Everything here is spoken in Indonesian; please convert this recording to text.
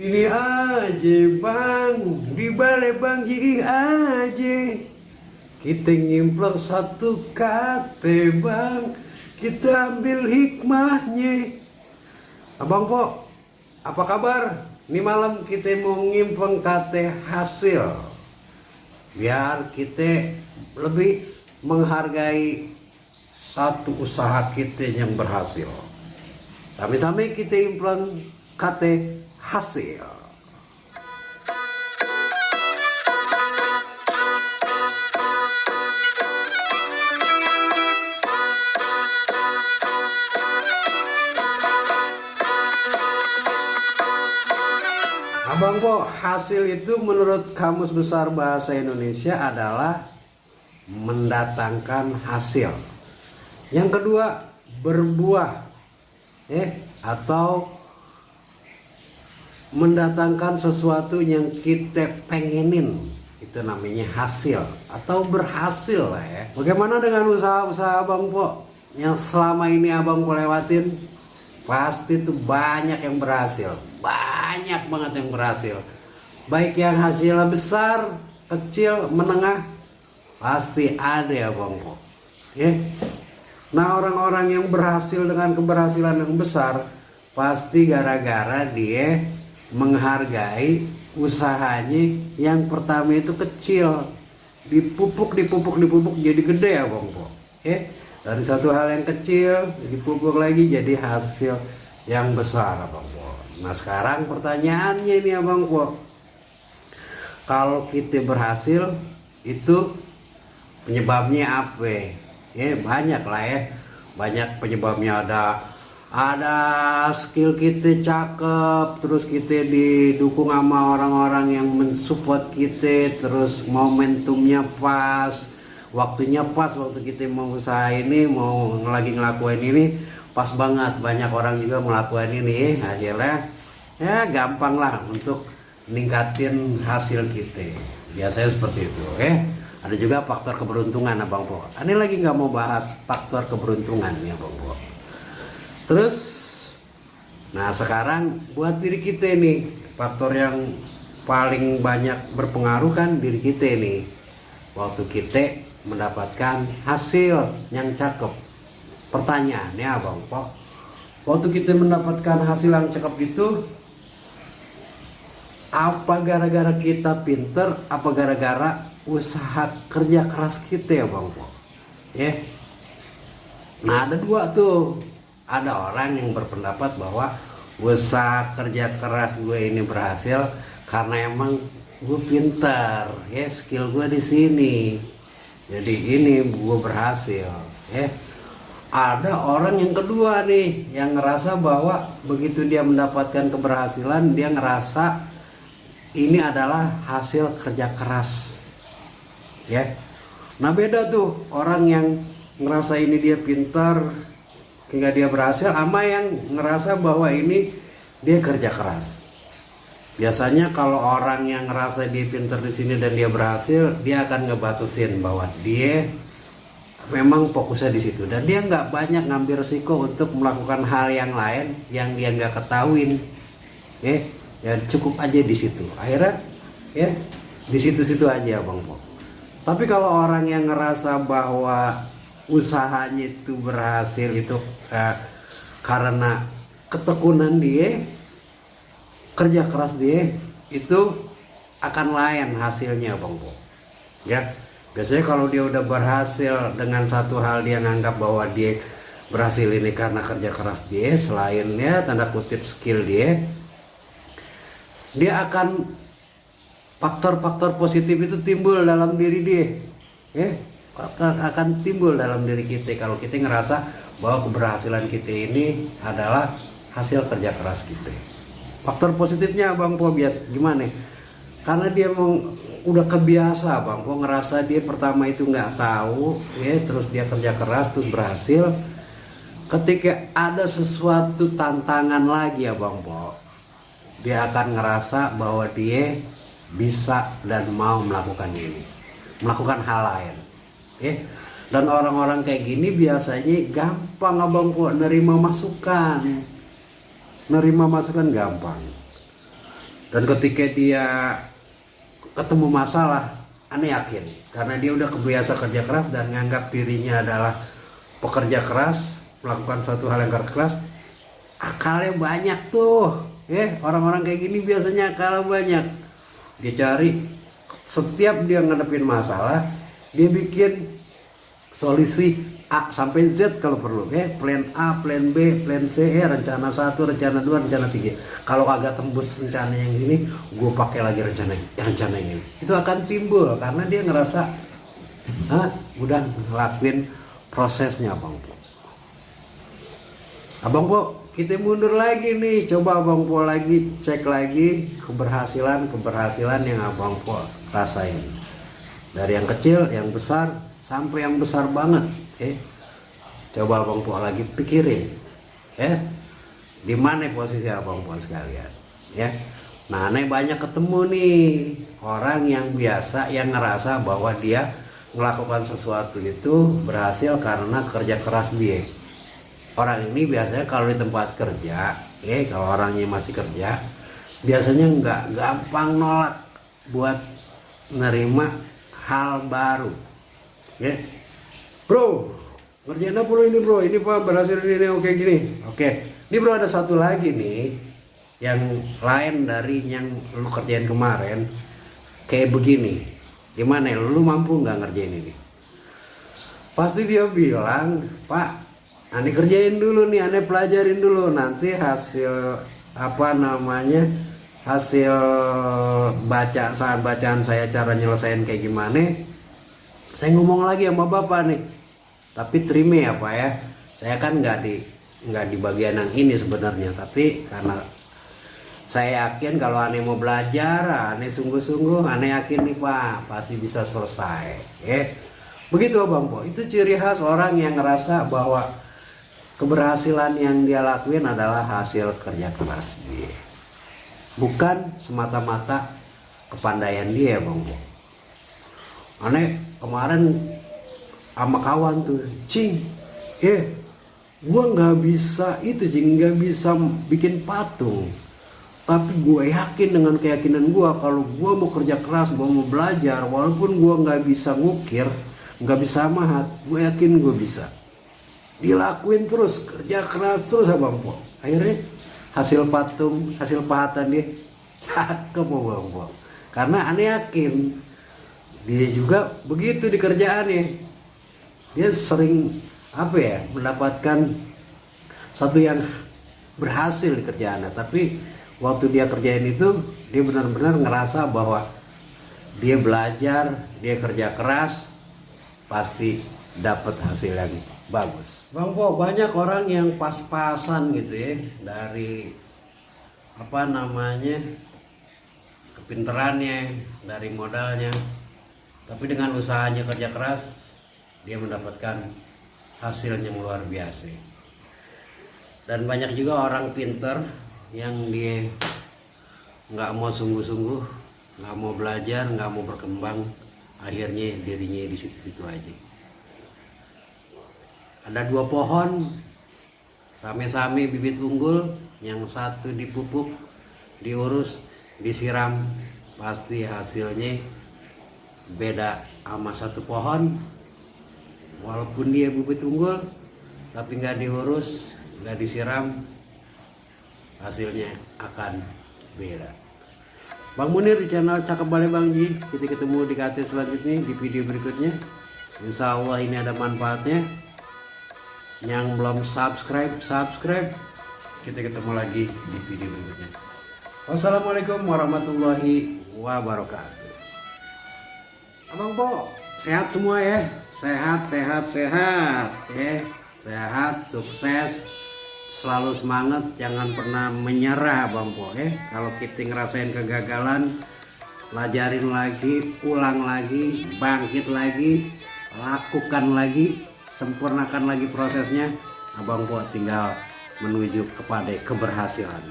Ini aja bang, di balai bang Ji aja. Kita nyimplok satu kate bang, kita ambil hikmahnya. Abang Po, apa kabar? Ini malam kita mau ngimpeng kate hasil. Biar kita lebih menghargai satu usaha kita yang berhasil. Sampai-sampai kita implang kate hasil. Abang Po, hasil itu menurut Kamus Besar Bahasa Indonesia adalah mendatangkan hasil. Yang kedua, berbuah, atau mendatangkan sesuatu yang kita pengenin, itu namanya hasil atau berhasil lah ya. Bagaimana dengan usaha-usaha Abang Po yang selama ini Abang Po lewatin? Pasti tuh banyak yang berhasil, banyak banget yang berhasil. Baik yang hasilnya besar, kecil, menengah, pasti ada ya Abang Po. Nah, orang-orang yang berhasil dengan keberhasilan yang besar pasti gara-gara dia menghargai usahanya yang pertama itu kecil, dipupuk jadi gede ya Bang Po. Dari satu hal yang kecil dipupuk lagi jadi hasil yang besar Bang Po. Nah, sekarang pertanyaannya nih Bang Po, kalau kita berhasil itu penyebabnya apa? Banyak lah ya, banyak penyebabnya. Ada skill kita cakep, terus kita didukung sama orang-orang yang mensupport kita, terus momentumnya pas, waktunya pas, waktu kita mau usaha ini, mau lagi ngelakuin ini, pas banget, banyak orang juga melakukan ini, akhirnya ya gampang lah untuk ningkatin hasil kita. Biasanya seperti itu. Ada juga faktor keberuntungan Abang Po. Ini lagi nggak mau bahas faktor keberuntungan ya Abang Po. Terus, nah sekarang buat diri kita nih, faktor yang paling banyak berpengaruh kan diri kita nih. Waktu kita mendapatkan hasil yang cakep. Pertanyaannya Abang Po, waktu kita mendapatkan hasil yang cakep itu, apa gara-gara kita pinter, apa gara-gara usaha kerja keras kita ya Bang Po? Nah, ada dua tuh. Ada orang yang berpendapat bahwa usaha kerja keras gue ini berhasil karena emang gue pintar, skill gue di sini, jadi ini gue berhasil. Ada orang yang kedua nih yang ngerasa bahwa begitu dia mendapatkan keberhasilan, dia ngerasa ini adalah hasil kerja keras. Nah, beda tuh orang yang ngerasa ini dia pintar hingga dia berhasil, sama yang ngerasa bahwa ini dia kerja keras. Biasanya kalau orang yang ngerasa dia pintar di sini dan dia berhasil, dia akan ngebatasin bahwa dia memang fokusnya di situ dan dia nggak banyak ngambil risiko untuk melakukan hal yang lain yang dia nggak ketahuin. Ya cukup aja di situ. Akhirnya di situ-situ aja Bang Po. Tapi kalau orang yang ngerasa bahwa usahanya itu berhasil itu karena ketekunan dia, kerja keras dia, itu akan lain hasilnya Bang Po. Biasanya kalau dia udah berhasil dengan satu hal, dia nganggap bahwa dia berhasil ini karena kerja keras dia, selainnya tanda kutip skill dia akan faktor-faktor positif itu timbul dalam diri dia. Akan timbul dalam diri kita kalau kita ngerasa bahwa keberhasilan kita ini adalah hasil kerja keras kita. Faktor positifnya Bang Po gimana? Karena dia udah kebiasa Bang Po, ngerasa dia pertama itu nggak tahu, terus dia kerja keras terus berhasil. Ketika ada sesuatu tantangan lagi ya Bang Po, dia akan ngerasa bahwa dia bisa dan mau melakukan ini, melakukan hal lain. Dan orang-orang kayak gini biasanya gampang Abang Po nerima masukan gampang. Dan ketika dia ketemu masalah, Ane yakin karena dia udah kebiasa kerja keras dan nganggap dirinya adalah pekerja keras, melakukan suatu hal yang keras, akalnya banyak tuh. Orang-orang kayak gini biasanya akalnya banyak. Dia cari, setiap dia ngadepin masalah, dia bikin solusi A sampai Z kalau perlu, plan A, plan B, plan C, rencana 1, rencana 2, rencana 3. Kalau agak tembus rencana yang ini, gue pakai lagi rencana yang ini. Itu akan timbul karena dia ngerasa udah ngelakuin prosesnya, Abang Po. Abang Po, kita mundur lagi nih, coba Abang Po lagi cek lagi keberhasilan yang Abang Po rasain. Dari yang kecil, yang besar, sampai yang besar banget. Coba Abang Po lagi pikirin, di mana posisi Abang Po sekalian, Nah, Ane banyak ketemu nih orang yang biasa yang ngerasa bahwa dia melakukan sesuatu itu berhasil karena kerja keras dia. Orang ini biasanya kalau di tempat kerja, kalau orangnya masih kerja, biasanya nggak gampang nolak buat nerima hal baru, Bro, ngerjain apa lo ini bro? Ini Pak berhasil ini oke gini. Oke. Ini bro ada satu lagi nih yang lain dari yang lu kerjain kemarin. Kayak begini. Gimana ya? Lu mampu nggak ngerjain ini? Pasti dia bilang, Pak, Ane kerjain dulu nih, Ane pelajarin dulu. Nanti hasil hasil bacaan saya cara nyelesain kayak gimana? Saya ngomong lagi sama bapak nih, tapi terima ya Pak ya. Saya kan nggak di bagian yang ini sebenarnya, tapi karena saya yakin kalau Ane mau belajar, Ane sungguh-sungguh, Ane yakin nih Pak pasti bisa selesai. Begitu Bang Po. Itu ciri khas orang yang ngerasa bahwa keberhasilan yang dia lakuin adalah hasil kerja keras dia, bukan semata-mata kepandaian dia Bang Po. Ane kemarin sama kawan tuh, gua nggak bisa itu nggak bisa bikin patung, tapi gue yakin dengan keyakinan gue kalau gue mau kerja keras, gue mau belajar, walaupun gue nggak bisa ngukir, nggak bisa mahat, gue yakin gue bisa. Dilakuin terus, kerja keras terus Abang Po. Akhirnya hasil patung, hasil pahatan dia cakep Abang Po. Karena Ane yakin dia juga begitu di kerjaannya. Dia sering mendapatkan satu yang berhasil di kerjaannya. Tapi waktu dia kerjain itu, dia benar-benar ngerasa bahwa dia belajar, dia kerja keras, pasti dapat hasil yang bagus. Bang Po, banyak orang yang pas-pasan gitu ya, dari kepinterannya, dari modalnya. Tapi dengan usahanya kerja keras, dia mendapatkan hasil yang luar biasa. Dan banyak juga orang pinter yang dia nggak mau sungguh-sungguh, nggak mau belajar, nggak mau berkembang, akhirnya dirinya di situ-situ aja. Ada 2 pohon, same-same bibit unggul, yang satu dipupuk, diurus, disiram, pasti hasilnya beda sama satu pohon. Walaupun dia bibit unggul, tapi nggak diurus, nggak disiram, hasilnya akan beda. Bang Munir di channel Cakep Bale Bang Ji. Kita ketemu di KT selanjutnya, di video berikutnya. Insya Allah ini ada manfaatnya. Yang belum subscribe. Kita ketemu lagi di video berikutnya. Wassalamualaikum warahmatullahi wabarakatuh. Abang Po, sehat semua ya. Sehat ya. Sehat, sukses, selalu semangat, jangan pernah menyerah Bang Po ya. Kalau kita ngerasain kegagalan, pelajarin lagi, ulang lagi, bangkit lagi, lakukan lagi, sempurnakan lagi prosesnya. Abang Po tinggal menuju kepada keberhasilan.